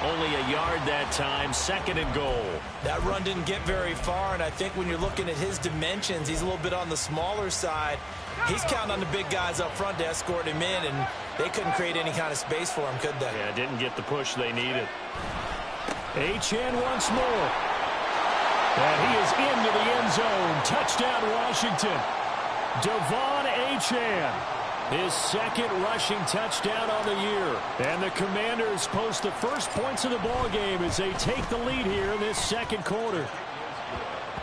Only a yard that time, 2nd and goal. That run didn't get very far, and I think when you're looking at his dimensions, he's a little bit on the smaller side. He's counting on the big guys up front to escort him in, and they couldn't create any kind of space for him, could they? Yeah, didn't get the push they needed. Achane once more. And he is into the end zone. Touchdown, Washington. Devon Achane. His 2nd rushing touchdown on the year. And the Commanders post the first points of the ball game as they take the lead here in this 2nd quarter.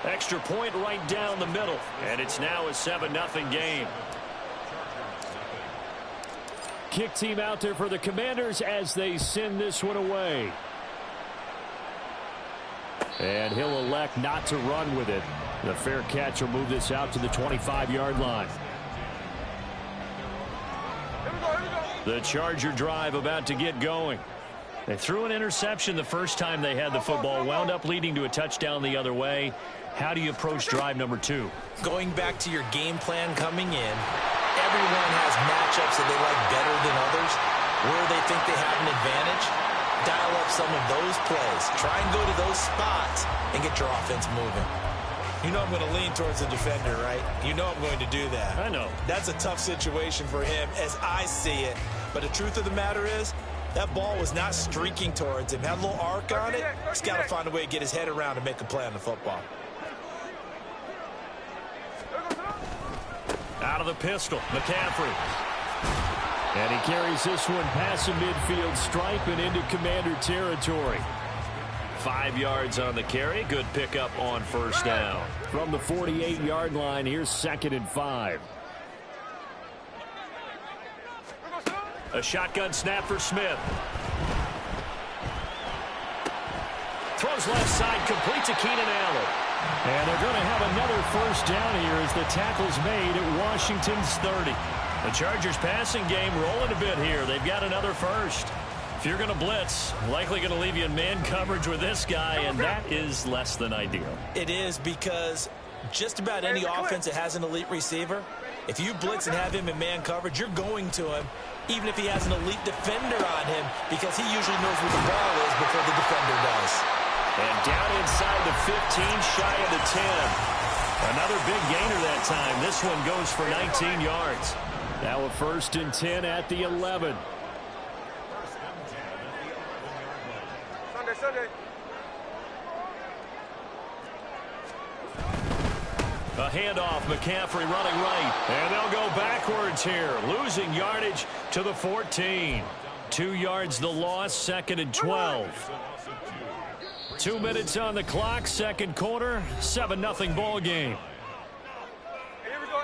Extra point right down the middle. And it's now a 7-0 game. Kick team out there for the Commanders as they send this one away. And he'll elect not to run with it. The fair catch will move this out to the 25-yard line. The Charger drive about to get going. They threw an interception the first time they had the football, wound up leading to a touchdown the other way. How do you approach drive number 2? Going back to your game plan coming in, everyone has matchups that they like better than others. Where they think they have an advantage, dial up some of those plays. Try and go to those spots and get your offense moving. You know I'm going to lean towards the defender, right? You know I'm going to do that. I know. That's a tough situation for him as I see it. But the truth of the matter is, that ball was not streaking towards him. Had a little arc on it. He's got to find a way to get his head around and make a play on the football. Out of the pistol, McCaffrey. And he carries this one past the midfield stripe and into Commander territory. 5 yards on the carry. Good pickup on first down. From the 48-yard line, here's 2nd and 5. A shotgun snap for Smith. Throws left side, complete to Keenan Allen. And they're going to have another first down here as the tackle's made at Washington's 30. The Chargers passing game rolling a bit here. They've got another first. If you're going to blitz, likely going to leave you in man coverage with this guy, and that is less than ideal. It is, because just about any offense that has an elite receiver, if you blitz and have him in man coverage, you're going to him, even if he has an elite defender on him, because he usually knows where the ball is before the defender does. And down inside the 15, shy of the 10. Another big gainer that time. This one goes for 19 yards. Now a 1st and 10 at the 11. Sunday. A handoff, McCaffrey running right. And they'll go backwards here, losing yardage to the 14. 2 yards the loss, 2nd and 12. 2 minutes on the clock, 2nd quarter, 7-0 ball game. Here we go.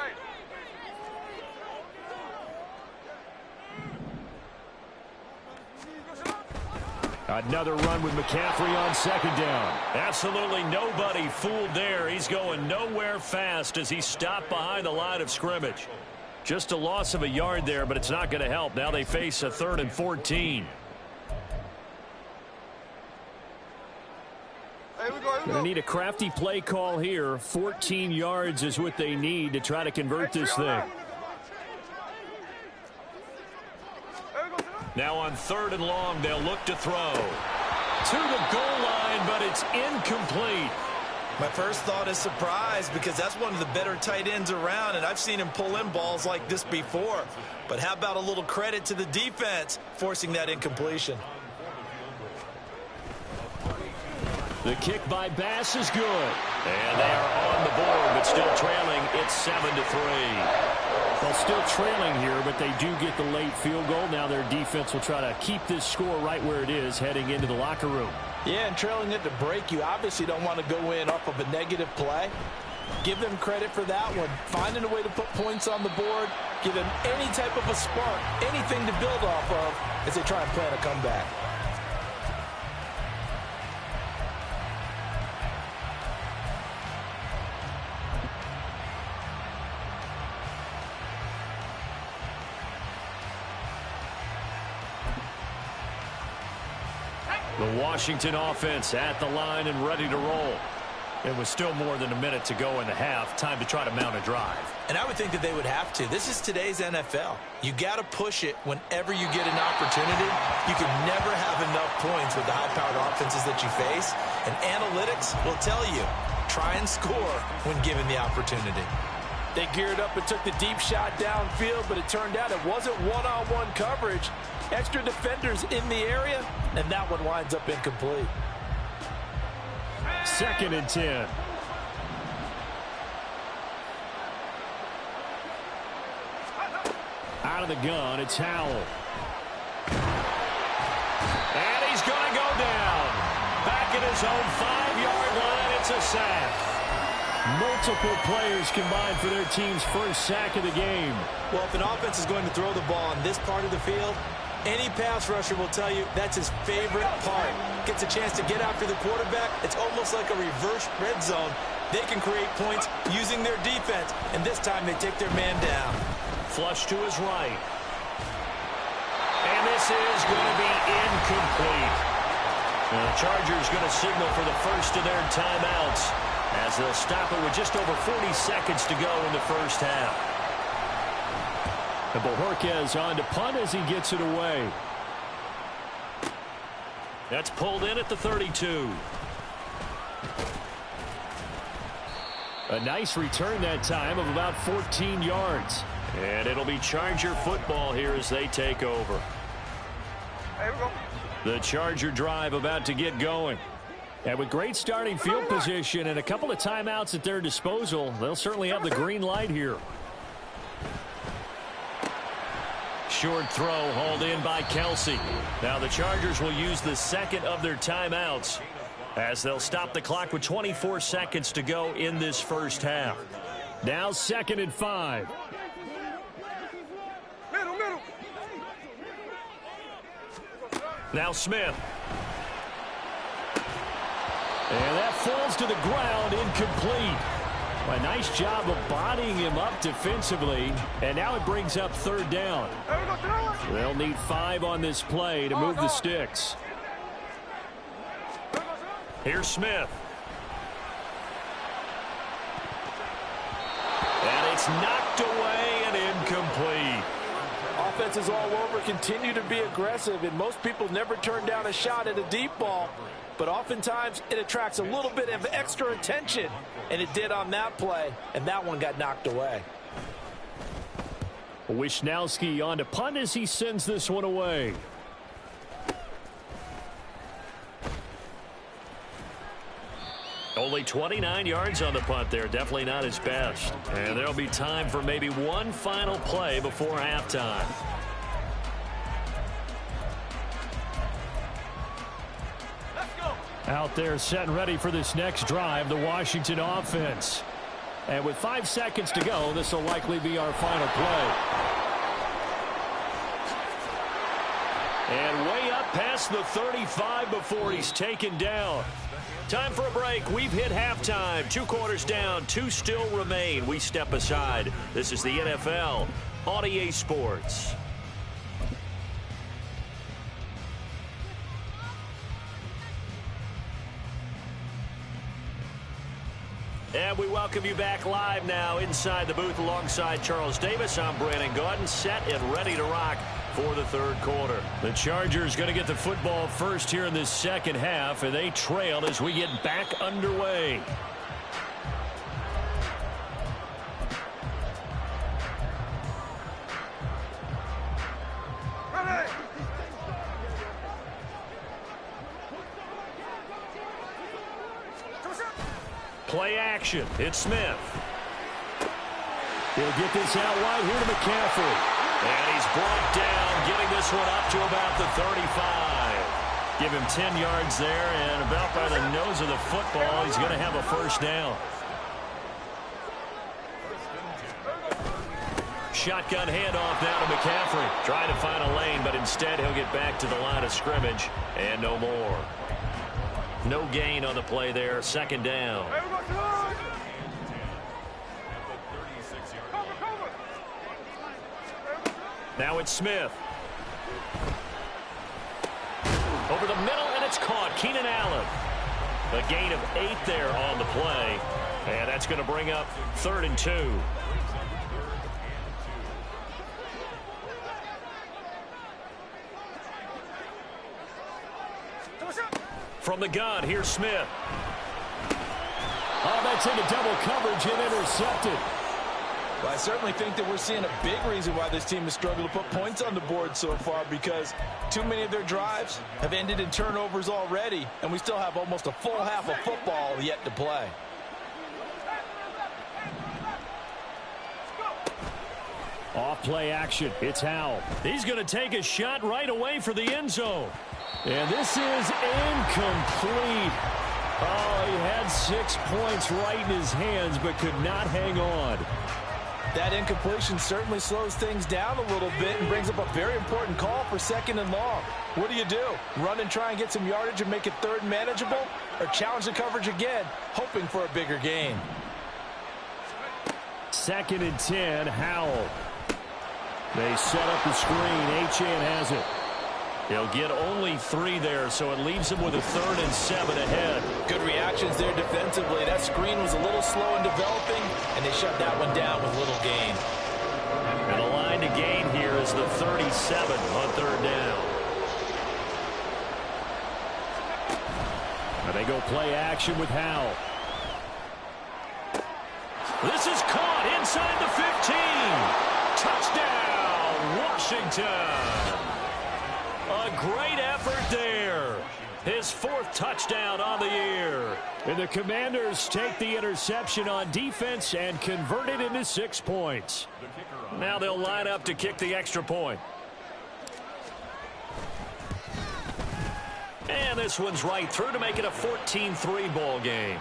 Another run with McCaffrey on 2nd down. Absolutely nobody fooled there. He's going nowhere fast as he stopped behind the line of scrimmage. Just a loss of a yard there, but it's not going to help. Now they face a 3rd and 14. Going to need a crafty play call here. 14 yards is what they need to try to convert this thing. Now on 3rd and long, they'll look to throw. To the goal line, but it's incomplete. My first thought is surprise, because that's one of the better tight ends around, and I've seen him pull in balls like this before. But how about a little credit to the defense forcing that incompletion? The kick by Bass is good. And they are on the board, but still trailing. It's 7-3. Well, still trailing here, but they do get the late field goal. Now their defense will try to keep this score right where it is heading into the locker room. Yeah, and trailing it to break, you obviously don't want to go in off of a negative play. Give them credit for that one. Finding a way to put points on the board, give them any type of a spark, anything to build off of as they try and plan a comeback. The Washington offense at the line and ready to roll. It was still more than a minute to go in the half. Time to try to mount a drive. And I would think that they would have to. This is today's NFL. You got to push it whenever you get an opportunity. You can never have enough points with the high-powered offenses that you face. And analytics will tell you, try and score when given the opportunity. They geared up and took the deep shot downfield, but it turned out it wasn't one-on-one coverage. Extra defenders in the area, and that one winds up incomplete. 2nd and 10. Out of the gun, it's Howell. And he's going to go down. Back at his own 5-yard line, it's a sack. Multiple players combined for their team's first sack of the game. Well, if an offense is going to throw the ball on this part of the field, any pass rusher will tell you that's his favorite part. Gets a chance to get after the quarterback. It's almost like a reverse red zone. They can create points using their defense, and this time they take their man down. Flush to his right. And this is going to be incomplete. And the Chargers going to signal for the first of their timeouts as they'll stop it with just over 40 seconds to go in the first half. And Bojorquez on to punt as he gets it away. That's pulled in at the 32. A nice return that time of about 14 yards. And it'll be Charger football here as they take over. There we go. The Charger drive about to get going. And with great starting field position and a couple of timeouts at their disposal, they'll certainly have the green light here. Short throw hauled in by Kelsey. Now the Chargers will use the second of their timeouts as they'll stop the clock with 24 seconds to go in this first half. Now 2nd and 5. Middle. Now Smith. And that falls to the ground, incomplete. A nice job of bodying him up defensively. And now it brings up 3rd down. They'll need 5 on this play to move the sticks. Here's Smith. And it's knocked away and incomplete. Offenses all over continue to be aggressive, and most people never turn down a shot at a deep ball. But oftentimes it attracts a little bit of extra attention, and it did on that play, and that one got knocked away. Wishnowski on to punt as he sends this one away. Only 29 yards on the punt there. Definitely not his best. And there'll be time for maybe one final play before halftime. Out there set and ready for this next drive, the Washington offense. And with 5 seconds to go, this will likely be our final play. And way up past the 35 before he's taken down. Time for a break. We've hit halftime. 2 quarters down, 2 still remain. We step aside. This is the NFL on EA Sports. And we welcome you back live now inside the booth alongside Charles Davis. I'm Brandon Gaudin, set and ready to rock for the 3rd quarter. The Chargers going to get the football first here in this second half, and they trail as we get back underway. Play action. It's Smith. He'll get this out wide here to McCaffrey. And he's brought down, getting this one up to about the 35. Give him 10 yards there, and about by the nose of the football, he's going to have a first down. Shotgun handoff now to McCaffrey. Trying to find a lane, but instead he'll get back to the line of scrimmage, and no more. No gain on the play there. 2nd down. Now it's Smith. Over the middle, and it's caught. Keenan Allen. A gain of 8 there on the play. And that's going to bring up 3rd and 2. From the gun, here's Smith. Oh, that's into double coverage and intercepted. Well, I certainly think that we're seeing a big reason why this team has struggled to put points on the board so far, because too many of their drives have ended in turnovers already, and we still have almost a full half of football yet to play. Off play action. It's Howell. He's going to take a shot right away for the end zone. And this is incomplete. Oh, he had 6 points right in his hands, but could not hang on. That incompletion certainly slows things down a little bit and brings up a very important call for 2nd and long. What do? Run and try and get some yardage and make it 3rd manageable? Or challenge the coverage again, hoping for a bigger gain? 2nd and 10, Howell. They set up the screen. Achane has it. He'll get only 3 there, so it leaves him with a 3rd and 7 ahead. Good reactions there defensively. That screen was a little slow in developing, and they shut that one down with little gain. And the line to gain here is the 37 on 3rd down. And they go play action with Howell. This is caught inside the 15. Touchdown, Washington. A great effort there. His 4th touchdown on the year. And the Commanders take the interception on defense and convert it into 6 points. Now they'll line up to kick the extra point. And this one's right through to make it a 14-3 ball game.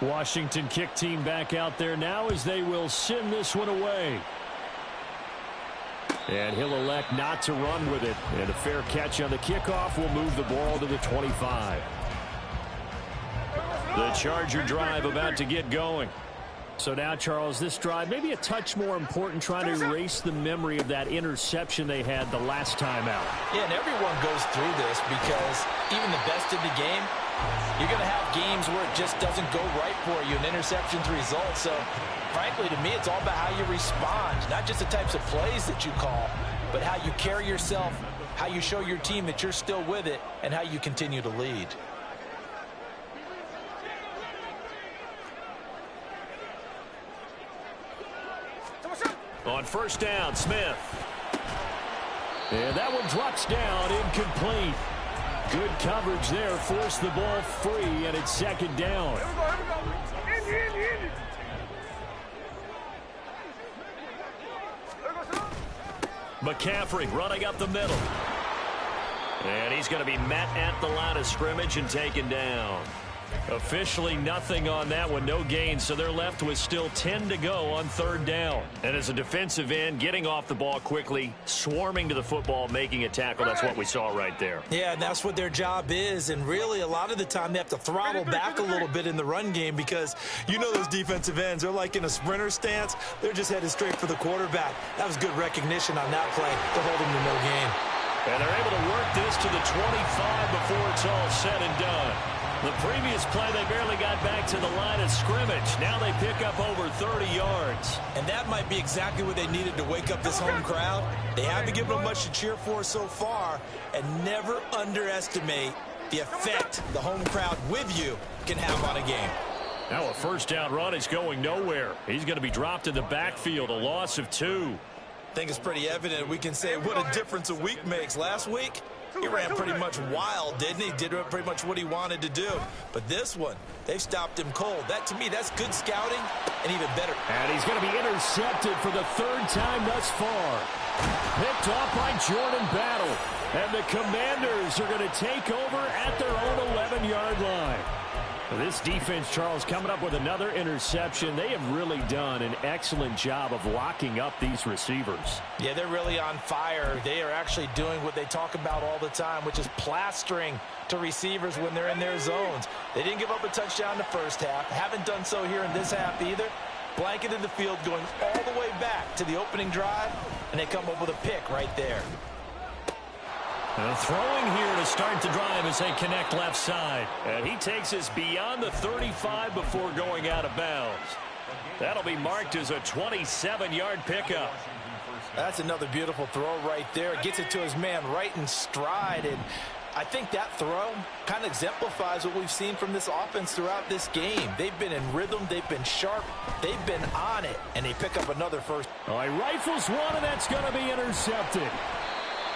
Washington kick team back out there now as they will send this one away. And he'll elect not to run with it. And a fair catch on the kickoff will move the ball to the 25. The Charger drive about to get going. So now, Charles, this drive maybe a touch more important, trying to erase the memory of that interception they had the last time out. Yeah, and everyone goes through this because even the best in the game, you're going to have games where it just doesn't go right for you, and interceptions result. So, frankly, to me, it's all about how you respond, not just the types of plays that you call, but how you carry yourself, how you show your team that you're still with it, and how you continue to lead. On 1st down, Smith. And that one drops down, incomplete. Good coverage there, forced the ball free, and it's 2nd down. McCaffrey running up the middle. And he's going to be met at the line of scrimmage and taken down. Officially nothing on that one, no gain, so they're left with still 10 to go on 3rd down. And as a defensive end, getting off the ball quickly, swarming to the football, making a tackle, that's what we saw right there. Yeah, and that's what their job is, and really a lot of the time they have to throttle back a little bit in the run game because you know those defensive ends, they're like in a sprinter stance, they're just headed straight for the quarterback. That was good recognition on that play to hold him to no gain. And they're able to work this to the 25 before it's all said and done. The previous play, they barely got back to the line of scrimmage. Now they pick up over 30 yards. And that might be exactly what they needed to wake up this home crowd. They haven't given them much to cheer for so far, and never underestimate the effect the home crowd with you can have on a game. Now a 1st down run is going nowhere. He's going to be dropped in the backfield, a loss of 2. I think it's pretty evident we can say what a difference a week makes. Last week, he ran pretty much wild, didn't he? Did pretty much what he wanted to do. But this one, they've stopped him cold. That, to me, that's good scouting and even better. And he's going to be intercepted for the 3rd time thus far. Picked off by Jordan Battle. And the Commanders are going to take over at their own 11-yard line. This defense, Charles, coming up with another interception. They have really done an excellent job of locking up these receivers. Yeah, they're really on fire. They are actually doing what they talk about all the time, which is plastering to receivers when they're in their zones. They didn't give up a touchdown in the first half. Haven't done so here in this half either. Blanketed the field going all the way back to the opening drive, and they come up with a pick right there. Throwing here to start the drive as they connect left side. And he takes us beyond the 35 before going out of bounds. That'll be marked as a 27-yard pickup. That's another beautiful throw right there. Gets it to his man right in stride. And I think that throw kind of exemplifies what we've seen from this offense throughout this game. They've been in rhythm. They've been sharp. They've been on it. And they pick up another first. All right, rifles one, and that's going to be intercepted.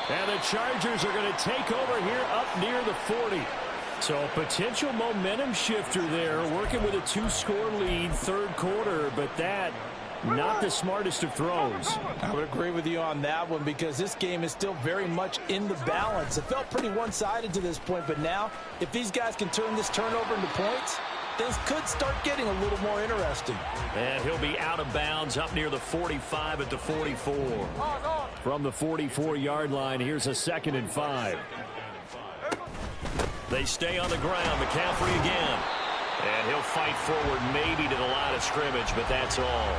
And the Chargers are going to take over here up near the 40. So potential momentum shifter there, working with a 2-score lead, third quarter, but that not the smartest of throws. I would agree with you on that one because this game is still very much in the balance. It felt pretty one-sided to this point, but now if these guys can turn this turnover into points, things could start getting a little more interesting. And he'll be out of bounds up near the 45 at the 44. From the 44-yard line, here's a 2nd and 5. They stay on the ground. McCaffrey again. And he'll fight forward maybe to the line of scrimmage, but that's all.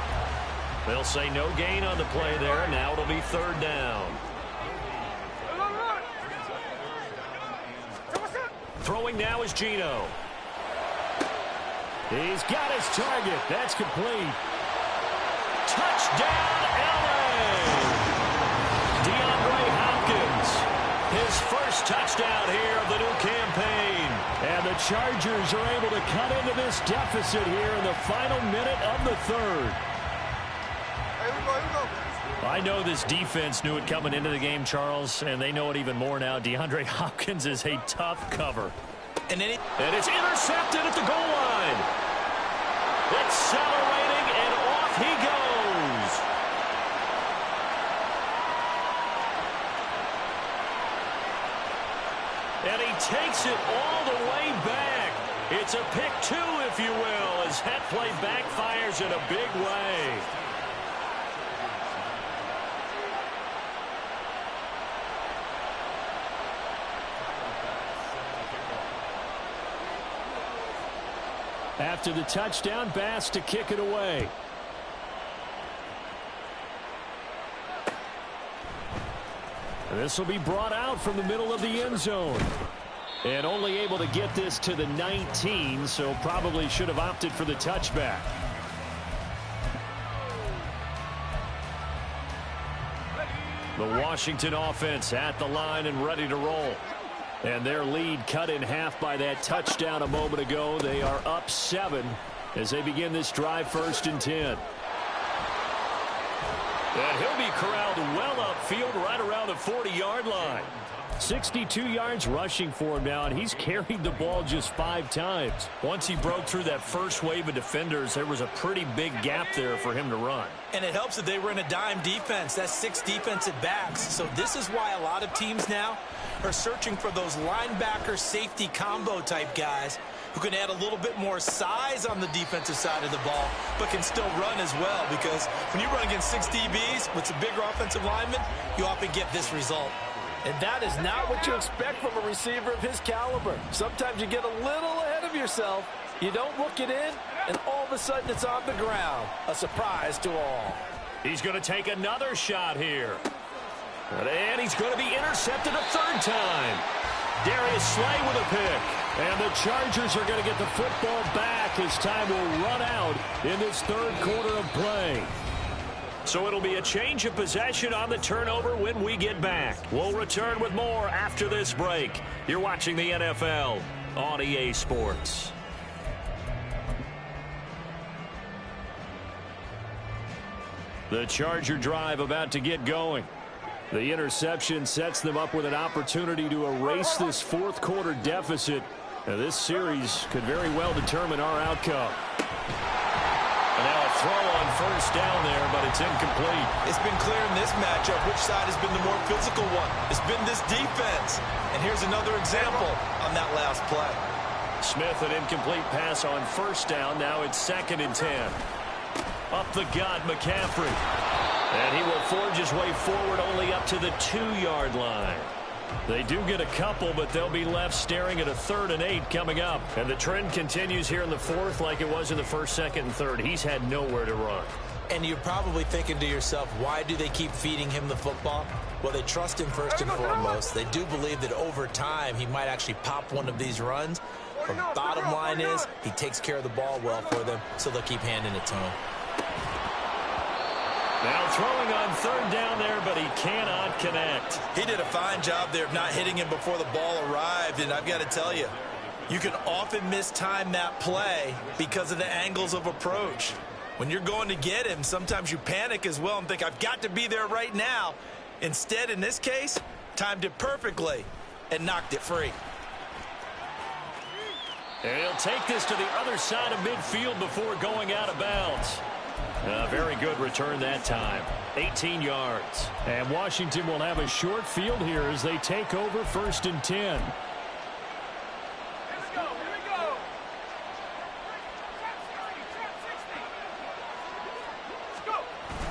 They'll say no gain on the play there. Now it'll be 3rd down. Throwing now is Geno. He's got his target. That's complete. Touchdown, LA! DeAndre Hopkins. His first touchdown here of the new campaign. And the Chargers are able to cut into this deficit here in the final minute of the 3rd. I know this defense knew it coming into the game, Charles, and they know it even more now. DeAndre Hopkins is a tough cover. And it's intercepted at the goal line. Accelerating, and off he goes. And he takes it all the way back. It's a pick 2, if you will, as that play backfires in a big way. After the touchdown, Bass to kick it away. And this will be brought out from the middle of the end zone. And only able to get this to the 19, so probably should have opted for the touchback. The Washington offense at the line and ready to roll. And their lead cut in half by that touchdown a moment ago. They are up 7 as they begin this drive, 1st and 10. And he'll be corralled well upfield right around the 40-yard line. 62 yards rushing for him now, and he's carried the ball just 5 times. Once he broke through that first wave of defenders, there was a pretty big gap there for him to run. And it helps that they were in a dime defense. That's 6 defensive backs. So this is why a lot of teams now are searching for those linebacker safety combo type guys who can add a little bit more size on the defensive side of the ball, but can still run as well, because when you run against 6 DBs with some bigger offensive linemen, you often get this result. And that is not what you expect from a receiver of his caliber. Sometimes you get a little ahead of yourself. You don't look it in, and all of a sudden it's on the ground. A surprise to all. He's going to take another shot here. And he's going to be intercepted a 3rd time. Darius Slay with a pick. And the Chargers are going to get the football back as time will run out in this 3rd quarter of play. So it'll be a change of possession on the turnover when we get back. We'll return with more after this break. You're watching the NFL on EA Sports. The Charger drive about to get going. The interception sets them up with an opportunity to erase this 4th quarter deficit. Now, this series could very well determine our outcome. And now a throw on 1st down there, but it's incomplete. It's been clear in this matchup which side has been the more physical one. It's been this defense. And here's another example on that last play. Smith, an incomplete pass on first down. Now it's 2nd and 10. Up the gut, McCaffrey. And he will forge his way forward only up to the 2-yard line. They do get a couple, but they'll be left staring at a 3rd and 8 coming up. And the trend continues here in the 4th like it was in the 1st, 2nd, and 3rd. He's had nowhere to run. And you're probably thinking to yourself, why do they keep feeding him the football? Well, they trust him first and foremost. They do believe that over time he might actually pop one of these runs. But bottom line is he takes care of the ball well for them, so they'll keep handing it to him. Now throwing on 3rd down there, but he cannot connect. He did a fine job there of not hitting him before the ball arrived, and I've got to tell you, you can often mistime that play because of the angles of approach. When you're going to get him, sometimes you panic as well and think, I've got to be there right now. Instead, in this case, timed it perfectly and knocked it free. And he'll take this to the other side of midfield before going out of bounds. A very good return that time. 18 yards. And Washington will have a short field here as they take over 1st and 10.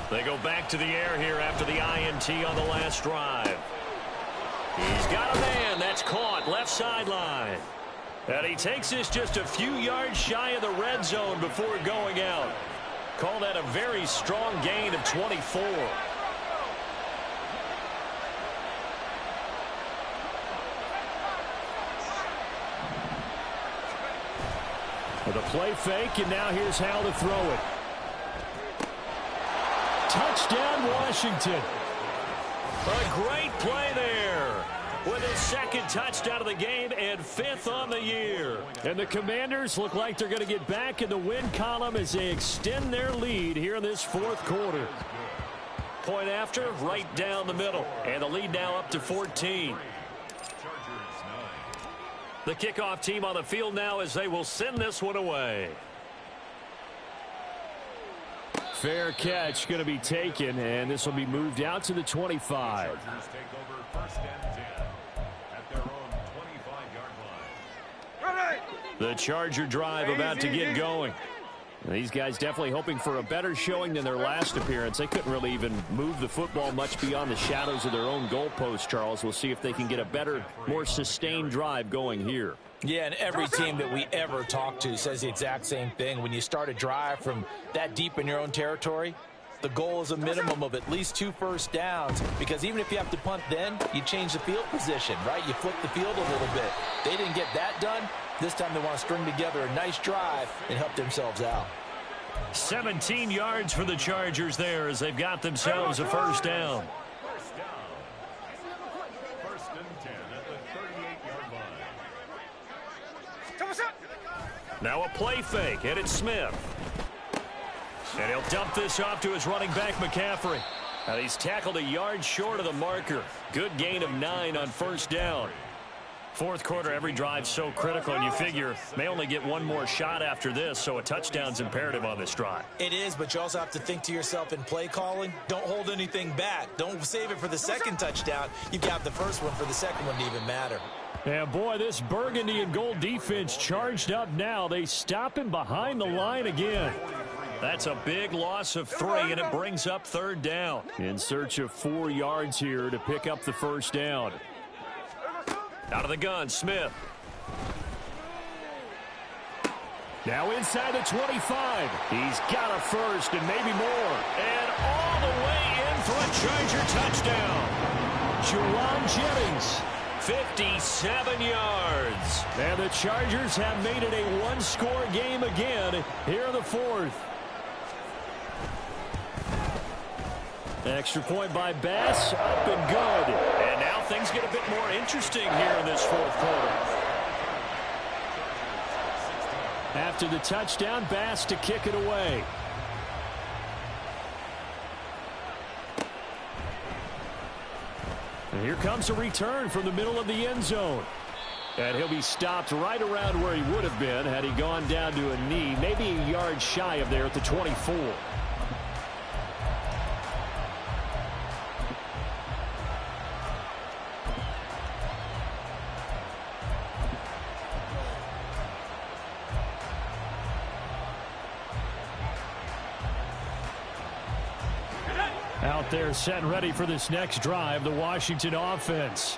They go back to the air here after the INT on the last drive. He's got a man. That's caught. Left sideline. And he takes this just a few yards shy of the red zone before going out. Call that a very strong gain of 24. With a play fake, and now here's how to throw it. Touchdown, Washington. A great play there. With his 2nd touchdown of the game and 5th on the year. And the Commanders look like they're going to get back in the win column as they extend their lead here in this 4th quarter. Point after, right down the middle. And the lead now up to 14. The kickoff team on the field now as they will send this one away. Fair catch going to be taken, and this will be moved out to the 25. The Charger drive about to get going. These guys definitely hoping for a better showing than their last appearance. They couldn't really even move the football much beyond the shadows of their own goalpost, Charles. We'll see if they can get a better, more sustained drive going here. Yeah, and every team that we ever talk to says the exact same thing. When you start a drive from that deep in your own territory, the goal is a minimum of at least 2 first downs, because even if you have to punt then, you change the field position, right? You flip the field a little bit. They didn't get that done. This time they want to string together a nice drive and help themselves out. 17 yards for the Chargers there as they've got themselves a first down. First and 10 at the 38-yard line. Now a play fake, and it's Smith. And he'll dump this off to his running back, McCaffrey. And he's tackled a yard short of the marker. Good gain of 9 on first down. 4th quarter, every drive so critical, and you figure may only get one more shot after this, so a touchdown's imperative on this drive. It is, but you also have to think to yourself in play calling, don't hold anything back. Don't save it for the 2nd touchdown. You've got the first one for the 2nd one to even matter. And boy, this burgundy and gold defense charged up now. They stop him behind the line again. That's a big loss of 3, and it brings up 3rd down. In search of 4 yards here to pick up the first down. Out of the gun, Smith. Now inside the 25. He's got a first and maybe more. And all the way in for a Charger touchdown. Jawan Jennings, 57 yards. And the Chargers have made it a one-score game again here in the 4th. Extra point by Bass, up and good. And now things get a bit more interesting here in this 4th quarter. After the touchdown, Bass to kick it away. And here comes a return from the middle of the end zone. And he'll be stopped right around where he would have been had he gone down to a knee, maybe a yard shy of there at the 24. Out there set and ready for this next drive, the Washington offense.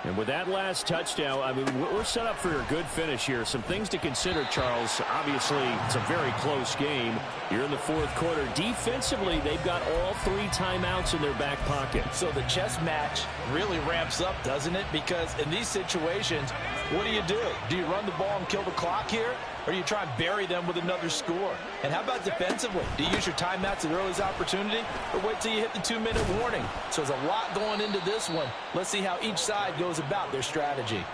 And with that last touchdown, I mean, we're set up for a good finish here. Some things to consider, Charles. Obviously, it's a very close game. You're in the fourth quarter. Defensively, they've got all 3 timeouts in their back pocket. So the chess match really ramps up, doesn't it? Because in these situations, what do? Do you run the ball and kill the clock here? Or do you try and bury them with another score? And how about defensively? Do you use your timeouts at earliest opportunity? Or wait till you hit the 2-minute warning? So there's a lot going into this one. Let's see how each side goes about their strategy.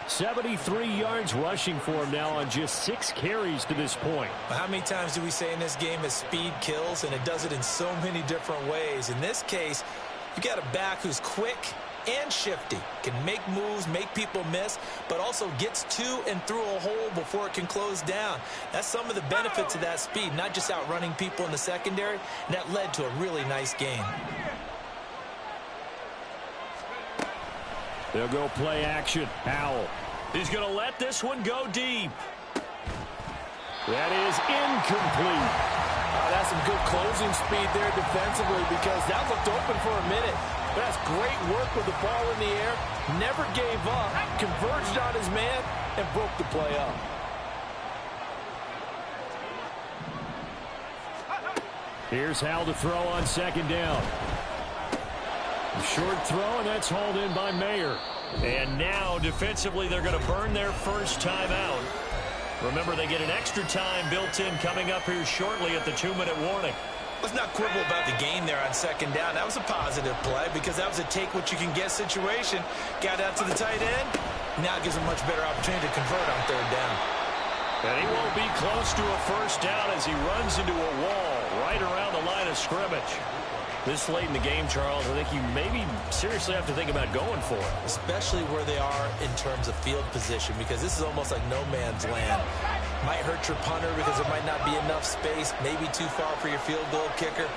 73 yards rushing for him now on just 6 carries to this point. How many times do we say in this game that speed kills, and it does it in so many different ways? In this case, you got a back who's quick and shifty, can make moves, make people miss, but also gets to and through a hole before it can close down. That's some of the benefits of that speed, not just outrunning people in the secondary, and that led to a really nice game. They'll go play action. Howell. He's going to let this one go deep. That is incomplete. That's some good closing speed there defensively, because that looked open for a minute. But that's great work with the ball in the air. Never gave up. Converged on his man and broke the play up. Here's Howell to throw on second down. A short throw, and that's hauled in by Mayer. And now, defensively, they're going to burn their first timeout. Remember, they get an extra time built in coming up here shortly at the 2-minute warning. Let's not quibble about the gain there on second down. That was a positive play because that was a take-what-you-can-get situation. Got out to the tight end. Now it gives him a much better opportunity to convert on third down. And he won't be close to a first down as he runs into a wall right around the line of scrimmage. This late in the game, Charles, I think you maybe seriously have to think about going for it. Especially where they are in terms of field position, because this is almost like no man's land. Might hurt your punter because there might not be enough space, maybe too far for your field goal kicker.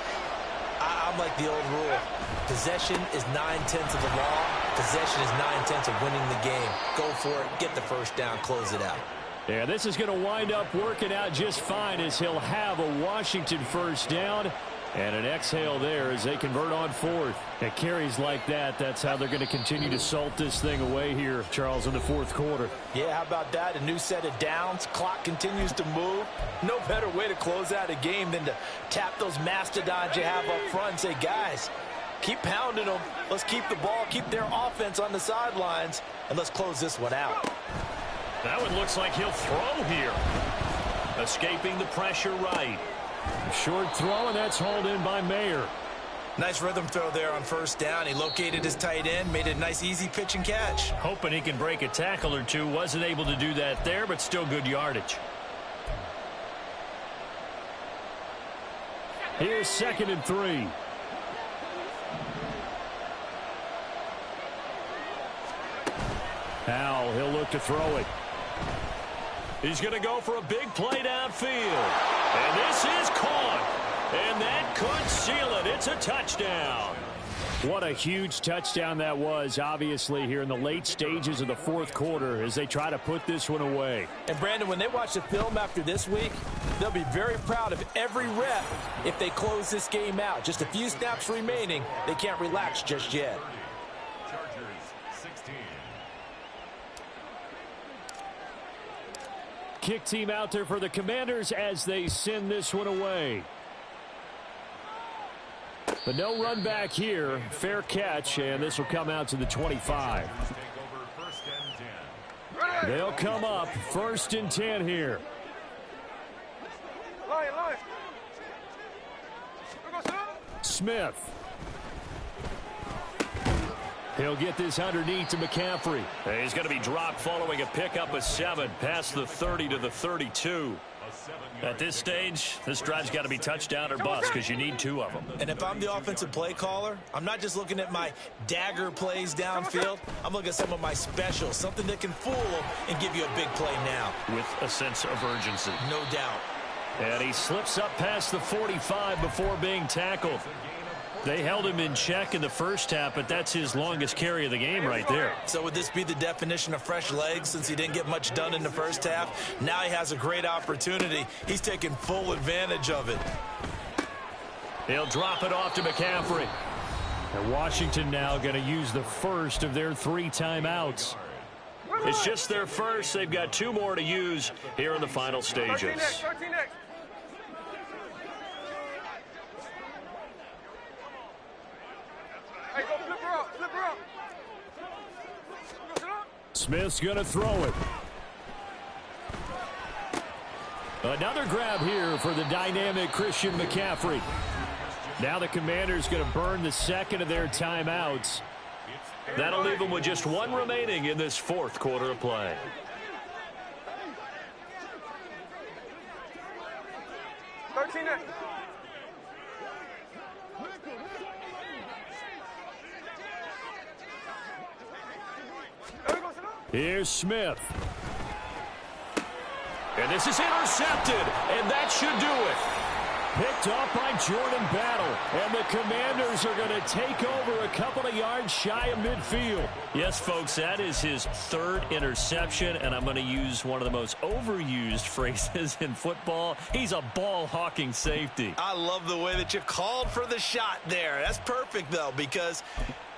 I'm like the old rule. Possession is 9/10 of the law. Possession is 9/10 of winning the game. Go for it, get the first down, close it out. Yeah, this is going to wind up working out just fine as he'll have a Washington first down. And an exhale there as they convert on fourth. At carries like that, that's how they're going to continue to salt this thing away here, Charles, in the fourth quarter. Yeah, how about that? A new set of downs. Clock continues to move. No better way to close out a game than to tap those mastodons you have up front and say, guys, keep pounding them. Let's keep the ball, keep their offense on the sidelines, and let's close this one out. That one looks like he'll throw here. Escaping the pressure right. Short throw, and that's hauled in by Mayer. Nice rhythm throw there on first down. He located his tight end, made a nice easy pitch and catch. Hoping he can break a tackle or two. Wasn't able to do that there, but still good yardage. Here's 2nd and 3. Howell, he'll look to throw it. He's going to go for a big play downfield. And this is caught. And that could seal it. It's a touchdown. What a huge touchdown that was, obviously, here in the late stages of the fourth quarter as they try to put this one away. And, Brandon, when they watch the film after this week, they'll be very proud of every rep if they close this game out. Just a few snaps remaining. They can't relax just yet. Kick team out there for the Commanders as they send this one away. But no run back here. Fair catch, and this will come out to the 25. They'll come up 1st and 10 here. Smith. He'll get this underneath to McCaffrey. He's going to be dropped following a pickup of 7 past the 30 to the 32. At this stage, this drive's got to be touchdown or bust because you need 2 of them. And if I'm the offensive play caller, I'm not just looking at my dagger plays downfield. I'm looking at some of my specials, something that can fool them and give you a big play now. With a sense of urgency. No doubt. And he slips up past the 45 before being tackled. They held him in check in the first half, but that's his longest carry of the game right there. So would this be the definition of fresh legs since he didn't get much done in the first half? Now he has a great opportunity. He's taking full advantage of it. He'll drop it off to McCaffrey. And Washington now going to use the first of their 3 timeouts. It's just their first. They've got 2 more to use here in the final stages. 13 next. Hey, go flip her up. Smith's going to throw it. Another grab here for the dynamic Christian McCaffrey. Now the Commanders going to burn the second of their timeouts. That'll leave them with just 1 remaining in this 4th quarter of play. Here's Smith. And this is intercepted, and that should do it. Picked off by Jordan Battle, and the Commanders are going to take over a couple of yards shy of midfield. Yes, folks, that is his 3rd interception, and I'm going to use one of the most overused phrases in football. He's a ball-hawking safety. I love the way that you called for the shot there. That's perfect, though, because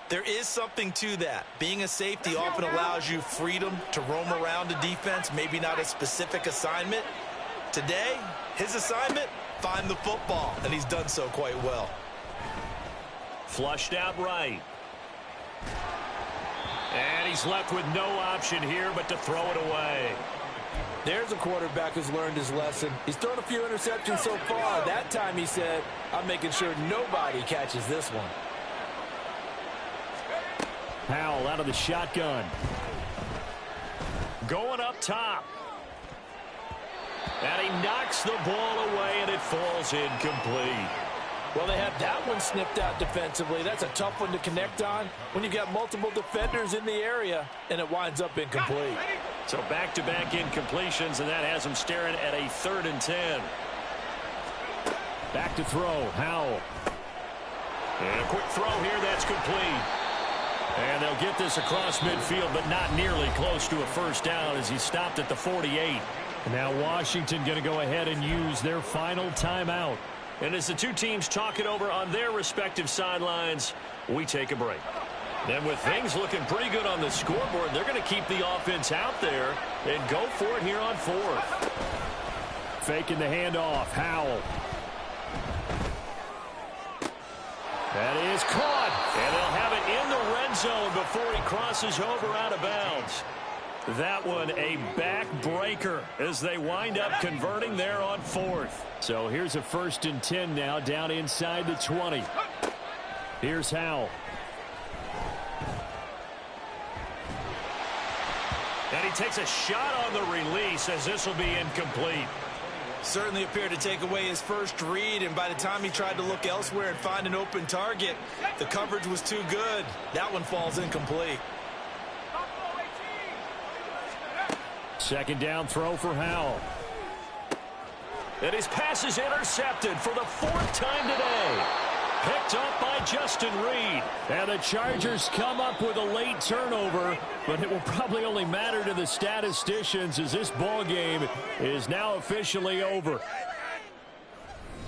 there is something to that. Being a safety often allows you freedom to roam around a defense, maybe not a specific assignment. Today, his assignment, find the football, and he's done so quite well. Flushed out right. And he's left with no option here but to throw it away. There's a quarterback who's learned his lesson. He's thrown a few interceptions so far. That time he said, I'm making sure nobody catches this one. Powell out of the shotgun. Going up top. And he knocks the ball away, and it falls incomplete. Well, they have that one snipped out defensively. That's a tough one to connect on when you got multiple defenders in the area, and it winds up incomplete. So back-to-back incompletions, and that has him staring at a 3rd and 10. Back to throw, Howell. And a quick throw here, that's complete. And they'll get this across midfield, but not nearly close to a first down as he stopped at the 48. Now Washington going to go ahead and use their final timeout. And as the 2 teams talk it over on their respective sidelines, we take a break. And with things looking pretty good on the scoreboard, they're going to keep the offense out there and go for it here on 4th. Faking the handoff, Howell. That is caught, and they'll have it in the red zone before he crosses over out of bounds. That one a backbreaker as they wind up converting there on 4th. So here's a 1st and 10 now down inside the 20. Here's Howell. And he takes a shot on the release as this will be incomplete. Certainly appeared to take away his first read, and by the time he tried to look elsewhere and find an open target, the coverage was too good. That one falls incomplete. 2nd down throw for Howell. And his pass is intercepted for the 4th time today. Picked up by Justin Reed. And the Chargers come up with a late turnover, but it will probably only matter to the statisticians as this ball game is now officially over.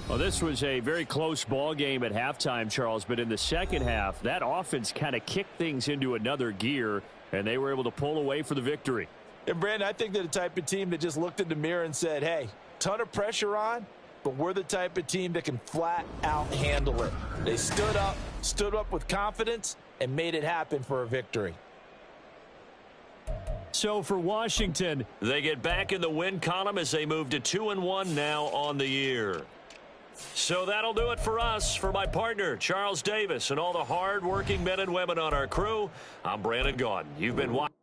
Well, this was a very close ball game at halftime, Charles, but in the second half, that offense kind of kicked things into another gear, and they were able to pull away for the victory. And, Brandon, I think they're the type of team that just looked in the mirror and said, hey, ton of pressure on, but we're the type of team that can flat out handle it. They stood up with confidence, and made it happen for a victory. So for Washington, they get back in the win column as they move to 2-1 now on the year. So that'll do it for us. For my partner, Charles Davis, and all the hard-working men and women on our crew, I'm Brandon Gaudin. You've been watching.